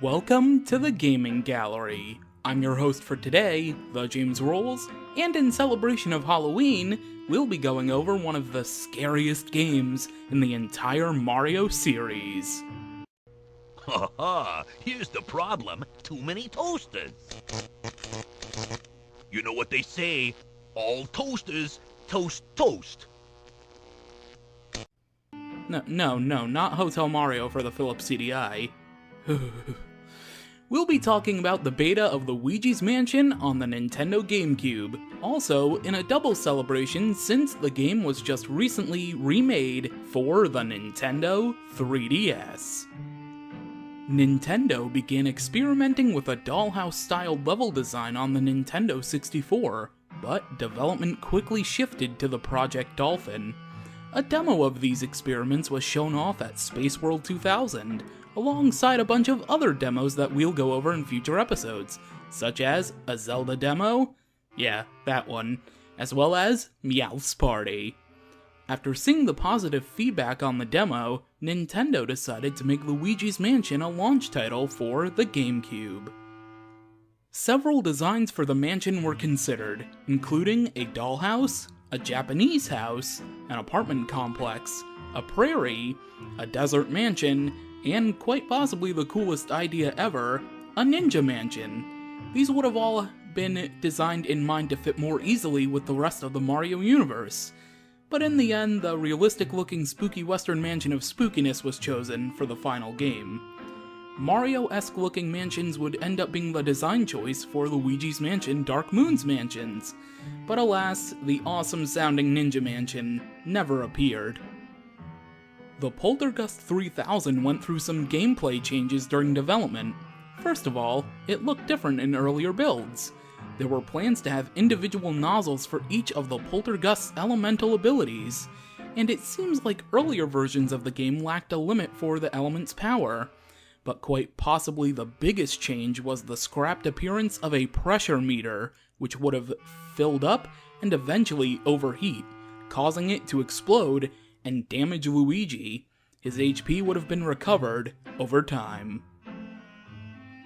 Welcome to the Gaming Gallery. I'm your host for today, The James Rolls, and in celebration of Halloween, we'll be going over one of the scariest games in the entire Mario series. Ha! Here's the problem. Too many toasters. You know what they say, all toasters toast toast. No, not Hotel Mario for the Philips CDI. We'll be talking about the beta of Luigi's Mansion on the Nintendo Gamecube, also in a double celebration since the game was just recently remade for the Nintendo 3DS. Nintendo began experimenting with a dollhouse-style level design on the Nintendo 64, but development quickly shifted to the Project Dolphin. A demo of these experiments was shown off at Space World 2000, alongside a bunch of other demos that we'll go over in future episodes, such as a Zelda demo, yeah, that one, as well as Meowth's Party. After seeing the positive feedback on the demo, Nintendo decided to make Luigi's Mansion a launch title for the GameCube. Several designs for the mansion were considered, including a dollhouse, a Japanese house, an apartment complex, a prairie, a desert mansion, and quite possibly the coolest idea ever, a ninja mansion. These would have all been designed in mind to fit more easily with the rest of the Mario universe. But in the end, the realistic-looking spooky western mansion of spookiness was chosen for the final game. Mario-esque looking mansions would end up being the design choice for Luigi's Mansion Dark Moon's mansions, but alas, the awesome-sounding ninja mansion never appeared. The Poltergust 3000 went through some gameplay changes during development. First of all, it looked different in earlier builds. There were plans to have individual nozzles for each of the Poltergust's elemental abilities, and it seems like earlier versions of the game lacked a limit for the element's power. But quite possibly the biggest change was the scrapped appearance of a pressure meter, which would have filled up and eventually overheat, causing it to explode and damage Luigi. His HP would have been recovered over time.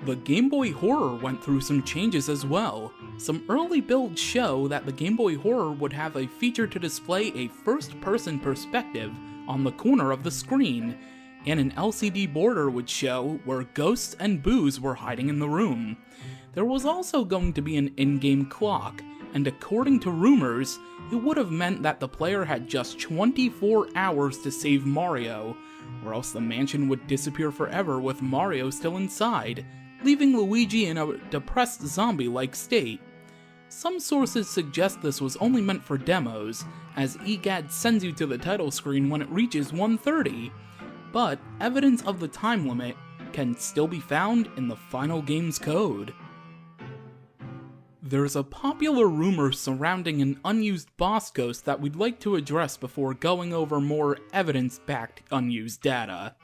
The Game Boy Horror went through some changes as well. Some early builds show that the Game Boy Horror would have a feature to display a first-person perspective on the corner of the screen, and an LCD border would show where ghosts and boos were hiding in the room. There was also going to be an in-game clock, and according to rumors, it would have meant that the player had just 24 hours to save Mario, or else the mansion would disappear forever with Mario still inside, leaving Luigi in a depressed zombie-like state. Some sources suggest this was only meant for demos, as EGAD sends you to the title screen when it reaches 1:30, but evidence of the time limit can still be found in the final game's code. There's a popular rumor surrounding an unused boss ghost that we'd like to address before going over more evidence-backed unused data.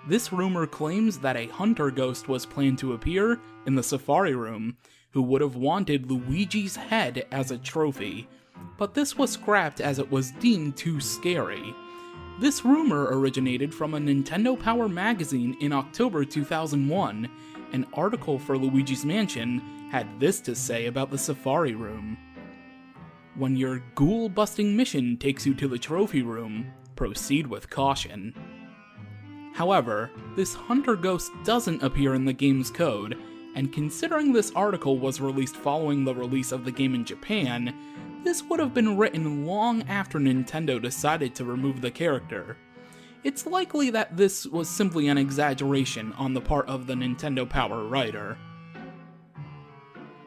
This rumor claims that a hunter ghost was planned to appear in the Safari Room, who would have wanted Luigi's head as a trophy, but this was scrapped as it was deemed too scary. This rumor originated from a Nintendo Power magazine in October 2001. An article for Luigi's Mansion had this to say about the Safari Room. When your ghoul-busting mission takes you to the trophy room, proceed with caution. However, this hunter ghost doesn't appear in the game's code, and considering this article was released following the release of the game in Japan, this would have been written long after Nintendo decided to remove the character. It's likely that this was simply an exaggeration on the part of the Nintendo Power writer.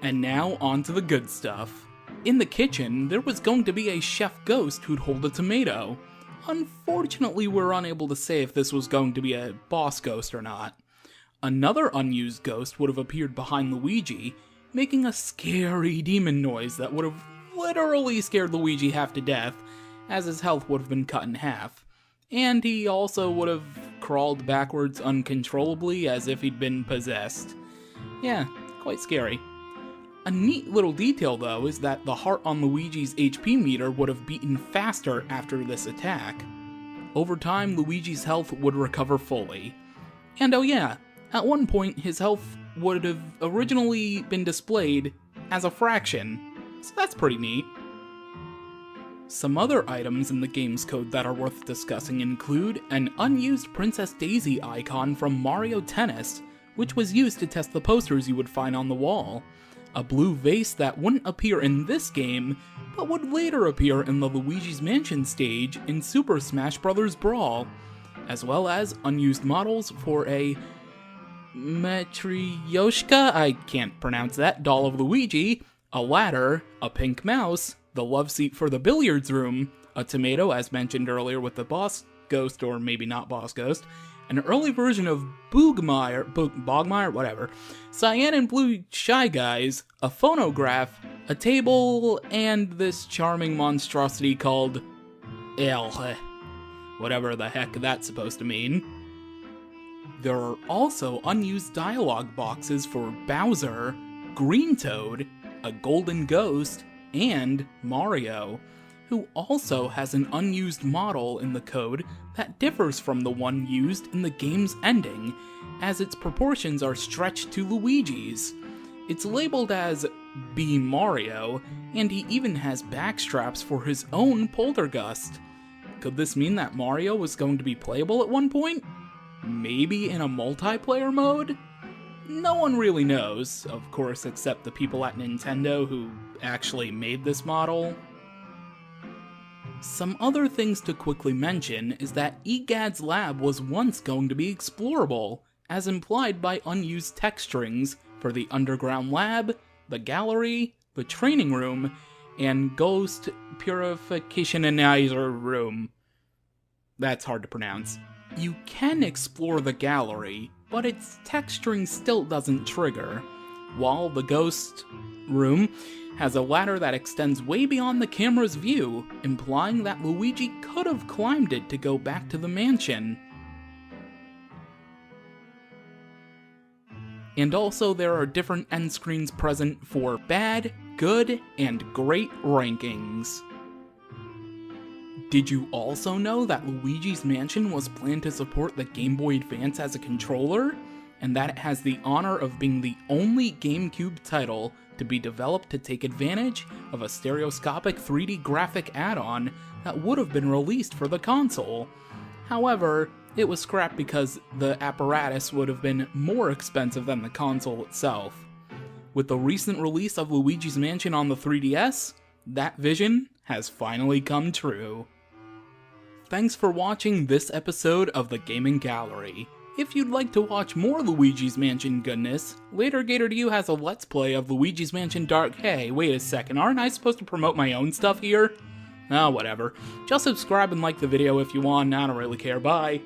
And now on to the good stuff. In the kitchen, there was going to be a chef ghost who'd hold a tomato. Unfortunately, we're unable to say if this was going to be a boss ghost or not. Another unused ghost would have appeared behind Luigi, making a scary demon noise that would have literally scared Luigi half to death, as his health would have been cut in half. And he also would have crawled backwards uncontrollably as if he'd been possessed. Yeah, quite scary. A neat little detail though is that the heart on Luigi's HP meter would have beaten faster after this attack. Over time, Luigi's health would recover fully. And oh yeah, At one point, his health would have originally been displayed as a fraction, so that's pretty neat. Some other items in the game's code that are worth discussing include an unused Princess Daisy icon from Mario Tennis, which was used to test the posters you would find on the wall, a blue vase that wouldn't appear in this game, but would later appear in the Luigi's Mansion stage in Super Smash Bros. Brawl, as well as unused models for a Matryoshka, I can't pronounce that, doll of Luigi, a ladder, a pink mouse, the love seat for the billiards room, a tomato as mentioned earlier with the boss ghost, or maybe not boss ghost, an early version of Bogmire, whatever, Cyan and Blue Shy Guys, a phonograph, a table, and this charming monstrosity called El, whatever the heck that's supposed to mean. There are also unused dialogue boxes for Bowser, Green Toad, a golden ghost, and Mario, who also has an unused model in the code that differs from the one used in the game's ending, as its proportions are stretched to Luigi's. It's labeled as B Mario, and he even has backstraps for his own Poltergust. Could this mean that Mario was going to be playable at one point? Maybe in a multiplayer mode? No one really knows, of course, except the people at Nintendo who actually made this model. Some other things to quickly mention is that EGAD's lab was once going to be explorable, as implied by unused text strings for the underground lab, the gallery, the training room, and ghost purificationizer room. That's hard to pronounce. You can explore the gallery, but its text string still doesn't trigger, while the ghost room has a ladder that extends way beyond the camera's view, implying that Luigi could have climbed it to go back to the mansion. And also there are different end screens present for bad, good, and great rankings. Did you also know that Luigi's Mansion was planned to support the Game Boy Advance as a controller, and that it has the honor of being the only GameCube title to be developed to take advantage of a stereoscopic 3D graphic add-on that would have been released for the console? However, it was scrapped because the apparatus would have been more expensive than the console itself. With the recent release of Luigi's Mansion on the 3DS, that vision has finally come true. Thanks for watching this episode of the Gaming Gallery. If you'd like to watch more Luigi's Mansion goodness, later Gator to You has a Let's Play of Luigi's Mansion Dark. Hey, wait a second, aren't I supposed to promote my own stuff here? Oh, whatever. Just subscribe and like the video if you want, I don't really care, bye.